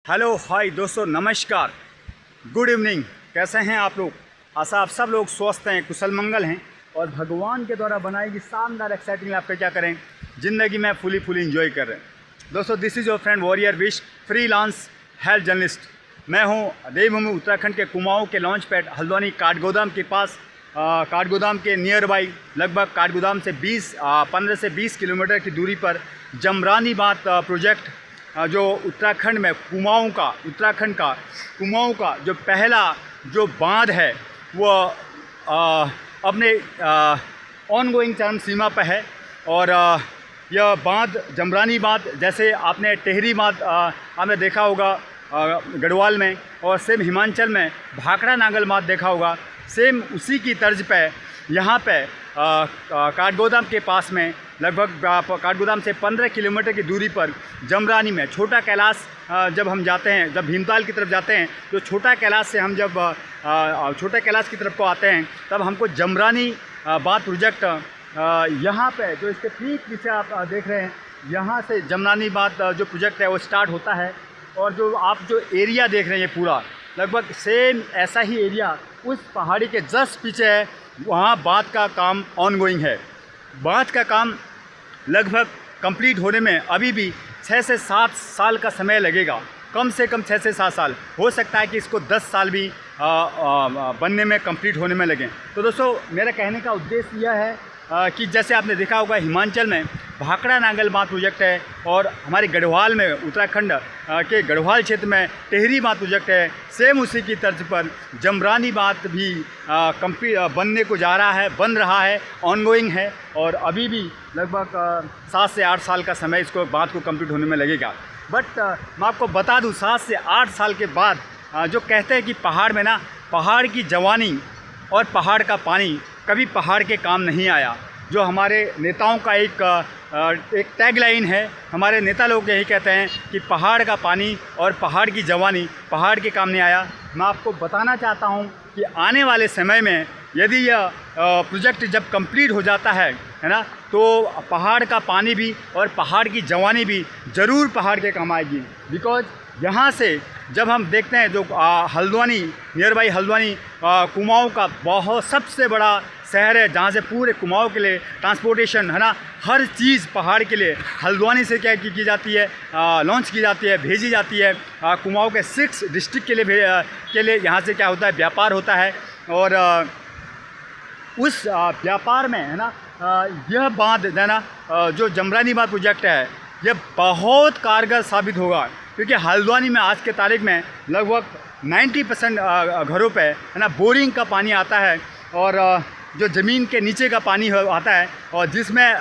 Hello hi दोस्तों, नमस्कार, good evening. कैसे हैं आप लोग? आशा आप सब लोग स्वस्थ हैं, कुशल मंगल हैं और भगवान के द्वारा बनाई गई शानदार एक्साइटिंग लाइफ पे क्या करें, ज़िंदगी में फुली इंजॉय कर रहे हैं। दोस्तों, this is your friend warrior wish, freelance health journalist. मैं हूं देवभूमि उत्तराखंड के कुमाऊं के लॉन्च पैड हल्द्वानी काठगोदाम के पास, काठगोदाम के नियर बाई, लगभग काठगोदाम से 15 से 20 किलोमीटर की दूरी पर जमरानी बांध प्रोजेक्ट, जो उत्तराखंड में उत्तराखंड का कुमाऊं का जो पहला जो बांध है वो अपने ऑनगोइंग चरम सीमा पर है। और यह बांध जमरानी बांध, जैसे आपने टेहरी बांध आपने देखा होगा गढ़वाल में, और सेम हिमाचल में भाखड़ा नांगल बांध देखा होगा, सेम उसी की तर्ज पे यहाँ पे काठगोदाम के पास में, लगभग काठगोदाम से 15 किलोमीटर की दूरी पर जमरानी में छोटा कैलाश, जब हम जाते हैं, जब भीमताल की तरफ जाते हैं, तो छोटा कैलाश से हम जब छोटा कैलाश की तरफ को आते हैं, तब हमको जमरानी बांध प्रोजेक्ट यहाँ पे जो इसके ठीक पीछे आप देख रहे हैं, यहाँ से जमरानी बांध जो प्रोजेक्ट है वो स्टार्ट होता है। और जो आप जो एरिया देख रहे हैं ये पूरा लगभग सेम ऐसा ही एरिया उस पहाड़ी के जस्ट पीछे है, वहाँ बांध का काम ऑनगोइंग है। बांध का काम लगभग कंप्लीट होने में अभी भी 6 से 7 साल का समय लगेगा, कम से कम 6 से 7 साल। हो सकता है कि इसको 10 साल भी बनने में, कंप्लीट होने में लगें। तो दोस्तों, मेरा कहने का उद्देश्य यह है कि जैसे आपने देखा होगा हिमाचल में भाखड़ा नांगल बांध प्रोजेक्ट है, और हमारे गढ़वाल में, उत्तराखंड के गढ़वाल क्षेत्र में टेहरी बांध प्रोजेक्ट है। सेम उसी की तर्ज पर जमरानी बांध भी बनने को जा रहा है, बन रहा है, ऑनगोइंग है, और अभी भी लगभग 7 से 8 साल का समय इसको बांध को कंप्लीट होने में लगेगा। बट मैं आपको बता दूं, 7 से 8 साल के बाद जो कहते हैं कि पहाड़ में ना, पहाड़ की जवानी और पहाड़ का पानी कभी पहाड़ के काम नहीं आया। जो हमारे नेताओं का एक टैगलाइन है, हमारे नेता लोग यही कहते हैं कि पहाड़ का पानी और पहाड़ की जवानी पहाड़ के काम नहीं आया। मैं आपको बताना चाहता हूं कि आने वाले समय में यदि यह प्रोजेक्ट जब कंप्लीट हो जाता है ना, तो पहाड़ का पानी भी और पहाड़ की जवानी भी ज़रूर पहाड़ के काम आएगी। बिकॉज यहाँ से जब हम देखते हैं जो हल्द्वानी, नियर बाई हल्द्वानी कुमाऊं का बहुत सबसे बड़ा शहर है, जहाँ से पूरे कुमाऊं के लिए ट्रांसपोर्टेशन है ना, हर चीज़ पहाड़ के लिए हल्द्वानी से क्या की जाती है, लॉन्च की जाती है, भेजी जाती है। कुमाऊं के 6 डिस्ट्रिक्ट के लिए यहाँ से क्या होता है, व्यापार होता है। और उस व्यापार में है ना, यह बांध है ना, जो जमरानी बांध प्रोजेक्ट है, यह बहुत कारगर साबित होगा। क्योंकि हल्द्वानी में आज के तारीख में लगभग 90% घरों पे है ना बोरिंग का पानी आता है, और जो ज़मीन के नीचे का पानी आता है, और जिसमें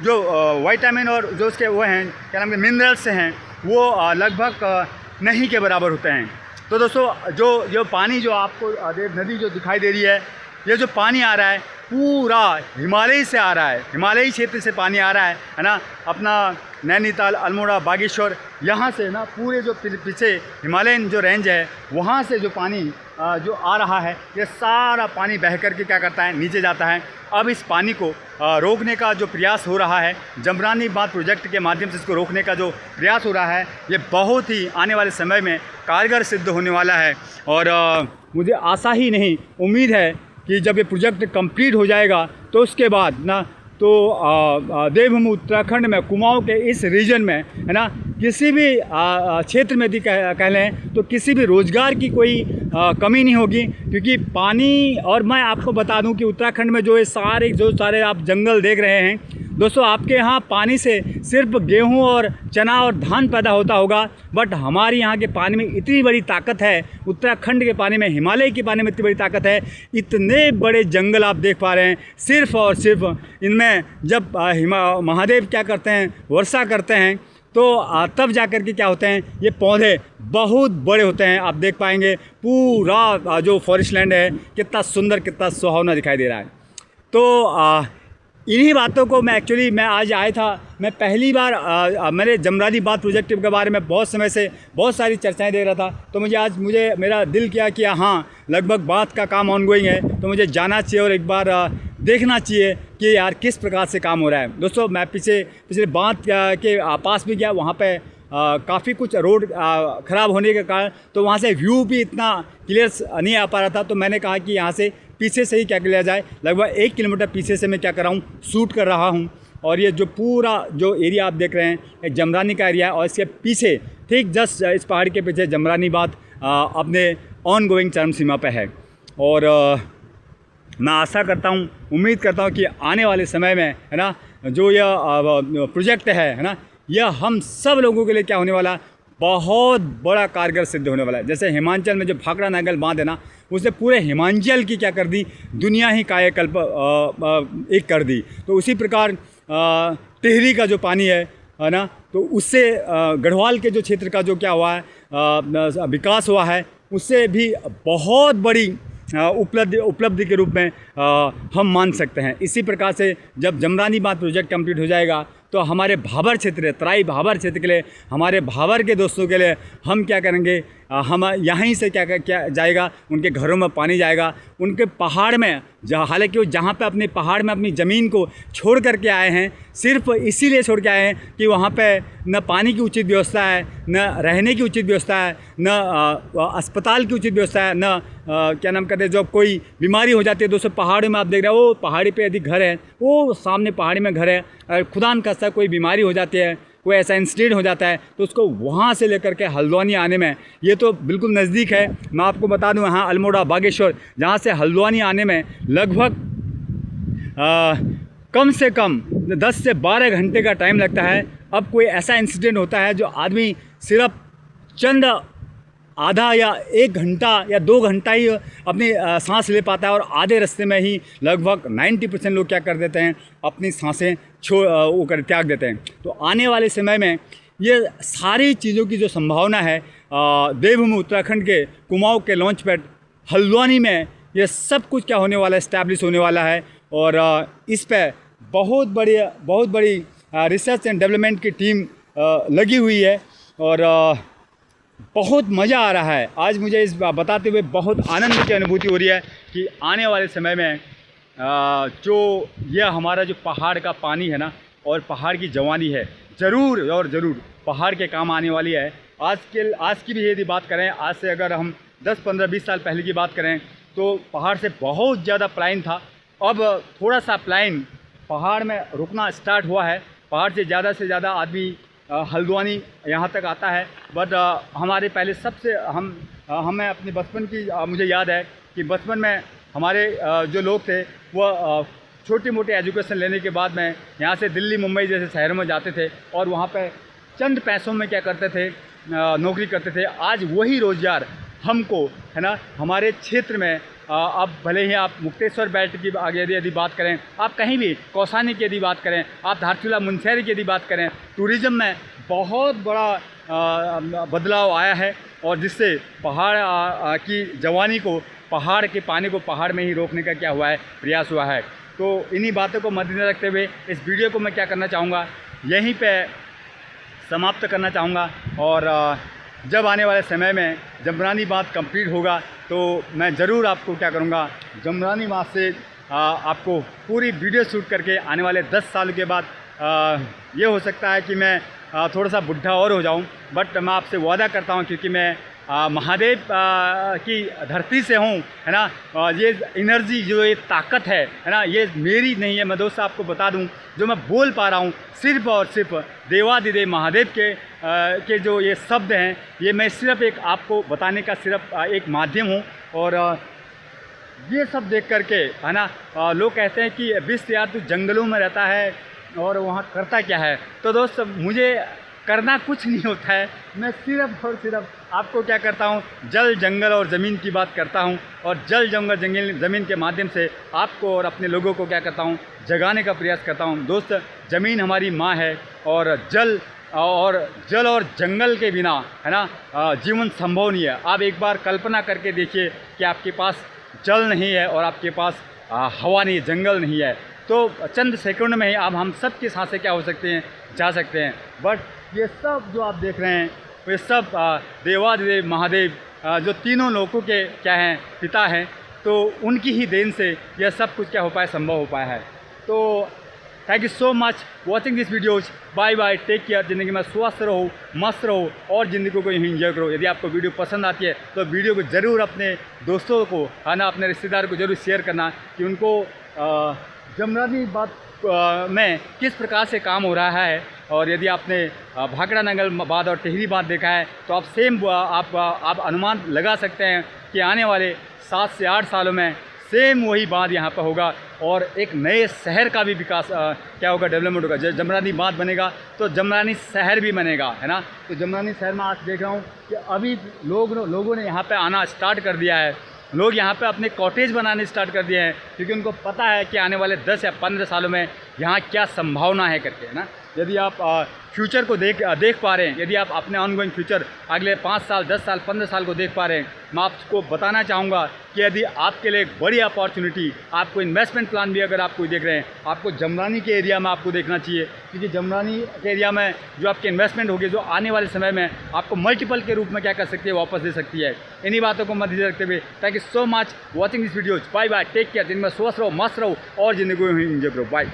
जो विटामिन और जो उसके वो हैं, क्या नाम के मिनरल्स हैं, वो लगभग नहीं के बराबर होते हैं। तो दोस्तों, जो पानी जो आपको नदी जो दिखाई दे रही है, ये जो पानी आ रहा है पूरा हिमालय से आ रहा है, हिमालयी क्षेत्र से पानी आ रहा है ना, अपना नैनीताल, अल्मोड़ा, बागेश्वर, यहाँ से ना पूरे जो पीछे हिमालयन जो रेंज है, वहाँ से जो पानी जो आ रहा है, ये सारा पानी बह कर के क्या करता है, नीचे जाता है। अब इस पानी को रोकने का जो प्रयास हो रहा है, जमरानी बांध प्रोजेक्ट के माध्यम से इसको रोकने का जो प्रयास हो रहा है, ये बहुत ही आने वाले समय में कारगर सिद्ध होने वाला है। और मुझे आशा ही नहीं, उम्मीद है कि जब ये प्रोजेक्ट कंप्लीट हो जाएगा, तो उसके बाद ना, तो देवभूमि उत्तराखंड में कुमाऊं के इस रीजन में है ना, किसी भी क्षेत्र में भी कह लें, तो किसी भी रोज़गार की कोई कमी नहीं होगी। क्योंकि पानी, और मैं आपको बता दूं कि उत्तराखंड में जो सारे आप जंगल देख रहे हैं दोस्तों, आपके यहाँ पानी से सिर्फ गेहूं और चना और धान पैदा होता होगा, बट हमारे यहाँ के पानी में इतनी बड़ी ताकत है, उत्तराखंड के पानी में, हिमालय के पानी में इतनी बड़ी ताकत है। इतने बड़े जंगल आप देख पा रहे हैं, सिर्फ और सिर्फ इनमें जब महादेव क्या करते हैं, वर्षा करते हैं, तो तब जा कर के क्या होते हैं, ये पौधे बहुत बड़े होते हैं। आप देख पाएंगे पूरा जो फॉरेस्ट लैंड है कितना सुंदर, कितना सुहावना दिखाई दे रहा है। तो इन्हीं बातों को मैं आज आया था, मैं पहली बार मैंने जमरानी बांध प्रोजेक्ट के बारे में बहुत समय से बहुत सारी चर्चाएं दे रहा था। तो मुझे मेरा दिल किया कि हाँ, लगभग बांध का काम ऑनगोइंग है, तो मुझे जाना चाहिए और एक बार देखना चाहिए कि यार किस प्रकार से काम हो रहा है। दोस्तों, मैं पिछले बांध के पास भी गया, वहाँ पे काफ़ी कुछ रोड ख़राब होने के कारण तो वहाँ से व्यू भी इतना क्लियर नहीं आ पा रहा था। तो मैंने कहा कि यहाँ से पीछे से ही क्या किया जाए, लगभग 1 किलोमीटर पीछे से मैं क्या कर रहा हूँ, शूट कर रहा हूँ। और ये जो पूरा जो एरिया आप देख रहे हैं एक जमरानी का एरिया है, और इसके पीछे ठीक जस्ट इस पहाड़ के पीछे जमरानी बाँध अपने ऑन गोइंग चरम सीमा पे है। और मैं आशा करता हूँ, उम्मीद करता हूँ कि आने वाले समय में है ना जो यह प्रोजेक्ट है ना, यह हम सब लोगों के लिए क्या होने वाला, बहुत बड़ा कारगर सिद्ध होने वाला है। जैसे हिमाचल में जो भाखड़ा नांगल बांध है ना, उसने पूरे हिमाचल की क्या कर दी, दुनिया ही कायाकल्प एक कर दी। तो उसी प्रकार टिहरी का जो पानी है ना, तो उससे गढ़वाल के जो क्षेत्र का जो क्या हुआ है विकास हुआ है, उससे भी बहुत बड़ी उपलब्धि के रूप में हम मान सकते हैं। इसी प्रकार से जब जमरानी बांध प्रोजेक्ट कंप्लीट हो जाएगा तो हमारे भाबर क्षेत्र, तराई भाबर क्षेत्र के लिए, हमारे भाबर के दोस्तों के लिए हम क्या करेंगे, हम यहीं से क्या जाएगा, उनके घरों में पानी जाएगा, उनके पहाड़ में हालांकि वो जहाँ पे अपने पहाड़ में अपनी ज़मीन को छोड़ करके आए हैं, सिर्फ इसीलिए छोड़ के आए हैं कि वहाँ पे न पानी की उचित व्यवस्था है, न रहने की उचित व्यवस्था है, न अस्पताल की उचित व्यवस्था है, न क्या नाम कहते हैं, जब कोई बीमारी हो जाती है दोस्तों, पहाड़ों में आप देख रहे हो वो पहाड़ी पे यदि घर है, वो सामने पहाड़ी में घर है, खुदा न खास्ता कोई बीमारी हो जाती है, कोई ऐसा इंसिडेंट हो जाता है, तो उसको वहाँ से लेकर के हल्द्वानी आने में, ये तो बिल्कुल नज़दीक है। मैं आपको बता दूं, यहाँ अल्मोड़ा बागेश्वर, जहाँ से हल्द्वानी आने में लगभग कम से कम 10 से 12 घंटे का टाइम लगता है। अब कोई ऐसा इंसिडेंट होता है जो आदमी सिर्फ चंद आधा या 1 घंटा या 2 घंटा ही अपनी सांस ले पाता है, और आधे रास्ते में ही लगभग 90% लोग क्या कर देते हैं, अपनी सांसें त्याग देते हैं। तो आने वाले समय में ये सारी चीज़ों की जो संभावना है, देवभूमि उत्तराखंड के कुमाऊं के लॉन्च पैड हल्द्वानी में ये सब कुछ क्या होने वाला है, इस्टेब्लिश होने वाला है। और इस पर बहुत बड़ी रिसर्च एंड डेवलपमेंट की टीम लगी हुई है, और बहुत मज़ा आ रहा है। आज मुझे इस बताते हुए बहुत आनंद की अनुभूति हो रही है कि आने वाले समय में जो यह हमारा जो पहाड़ का पानी है ना, और पहाड़ की जवानी है, ज़रूर और ज़रूर पहाड़ के काम आने वाली है। आज की भी यदि बात करें, आज से अगर हम 10, 15, 20 साल पहले की बात करें तो पहाड़ से बहुत ज़्यादा पलायन था। अब थोड़ा सा पलायन पहाड़ में रुकना स्टार्ट हुआ है। पहाड़ से ज़्यादा आदमी हल्द्वानी यहाँ तक आता है। बट हमारे पहले सबसे हमें अपने बचपन की मुझे याद है कि बचपन में हमारे जो लोग थे वो छोटी मोटी एजुकेशन लेने के बाद में यहाँ से दिल्ली, मुंबई जैसे शहरों में जाते थे, और वहाँ पे चंद पैसों में क्या करते थे, नौकरी करते थे। आज वही रोज़गार हमको है ना हमारे क्षेत्र में, अब भले ही आप मुक्तेश्वर बेल्ट की आगे यदि बात करें, आप कहीं भी कौसानी की यदि बात करें, आप धारचूला मुनस्यारी की यदि बात करें, टूरिज़्म में बहुत बड़ा बदलाव आया है, और जिससे पहाड़ की जवानी को, पहाड़ के पानी को पहाड़ में ही रोकने का क्या हुआ है, प्रयास हुआ है। तो इन्हीं बातों को मद्देनजर रखते हुए इस वीडियो को मैं क्या करना चाहूँगा, यहीं पे समाप्त करना चाहूँगा। और जब आने वाले समय में जमरानी बांध कंप्लीट होगा तो मैं ज़रूर आपको क्या करूँगा, जमरानी बांध से आपको पूरी वीडियो शूट करके आने वाले 10 साल के बाद ये हो सकता है कि मैं थोड़ा सा बुढ़ा और हो जाऊं, बट मैं आपसे वादा करता हूं, क्योंकि मैं महादेव की धरती से हूं, है ना। ये एनर्जी, जो ये ताकत है ना, ये मेरी नहीं है। मैं दोस्त आपको बता दूं, जो मैं बोल पा रहा हूं सिर्फ और सिर्फ देवादिदेव महादेव के जो ये शब्द हैं, ये मैं सिर्फ एक आपको बताने का सिर्फ एक माध्यम हूं। और ये सब देख करके है ना, लोग कहते हैं कि विश्व यार तू जंगलों में रहता है और वहाँ करता क्या है। तो दोस्त, मुझे करना कुछ नहीं होता है, मैं सिर्फ और सिर्फ आपको क्या करता हूँ, जल, जंगल और ज़मीन की बात करता हूँ, और जल, जंगल, ज़मीन के माध्यम से आपको और अपने लोगों को क्या करता हूँ, जगाने का प्रयास करता हूँ। दोस्त, ज़मीन हमारी माँ है, और जल और जंगल के बिना है ना जीवन संभव नहीं है। आप एक बार कल्पना करके देखिए कि आपके पास जल नहीं है और आपके पास हवा नहीं, जंगल नहीं है, तो चंद सेकंड में ही आप हम सब की सांसें क्या हो सकती हैं, जा सकते हैं। बट ये सब जो आप देख रहे हैं, ये सब देवादिदेव महादेव जो तीनों लोगों के क्या हैं, पिता हैं, तो उनकी ही देन से यह सब कुछ क्या हो पाया, संभव हो पाया है। तो thank you so much watching this videos. Bye bye, take care. ज़िंदगी में स्वस्थ रहो, मस्त रहो और ज़िंदगी को एंजॉय करो। यदि आपको वीडियो पसंद आती है तो वीडियो को ज़रूर अपने दोस्तों को, है ना, अपने रिश्तेदार को ज़रूर शेयर करना कि उनको जमरानी बात में किस प्रकार से काम हो रहा है। और यदि आपने भाखड़ा नंगल बांध और टिहरी बांध देखा है तो आप सेम आप अनुमान लगा सकते हैं कि आने वाले 7 से 8 सालों में सेम वही बांध यहाँ पर होगा और एक नए शहर का भी विकास क्या होगा, डेवलपमेंट होगा। जब जमरानी बांध बनेगा तो जमरानी शहर भी बनेगा, है ना। तो जमरानी शहर में आज देख रहा हूँ कि अभी लोगों ने यहाँ पे आना स्टार्ट कर दिया है। लोग यहाँ पे अपने कॉटेज बनाने स्टार्ट कर दिए हैं क्योंकि उनको पता है कि आने वाले 10 या 15 सालों में यहाँ क्या संभावना है करके, है ना। यदि आप फ्यूचर को देख पा रहे हैं, यदि आप अपने ऑनगोइंग फ्यूचर अगले 5 साल, 10 साल, 15 साल को देख पा रहे हैं, मैं आपको बताना चाहूँगा कि यदि आपके लिए एक बड़ी अपॉर्चुनिटी, आपको इन्वेस्टमेंट प्लान भी अगर आप कोई देख रहे हैं, आपको जमरानी के एरिया में आपको देखना चाहिए क्योंकि जमरानी के एरिया में जो आपकी इन्वेस्टमेंट होगी, जो आने वाले समय में आपको मल्टीपल के रूप में क्या कर सकती है, वापस दे सकती है। इन्हीं बातों को मध्य रखते हुए thank you so much watching this videos. Bye bye, take care. जिनमें स्वस्थ रहो, मस्त रहो और ज़िंदगी को एंजॉय करो। बाय।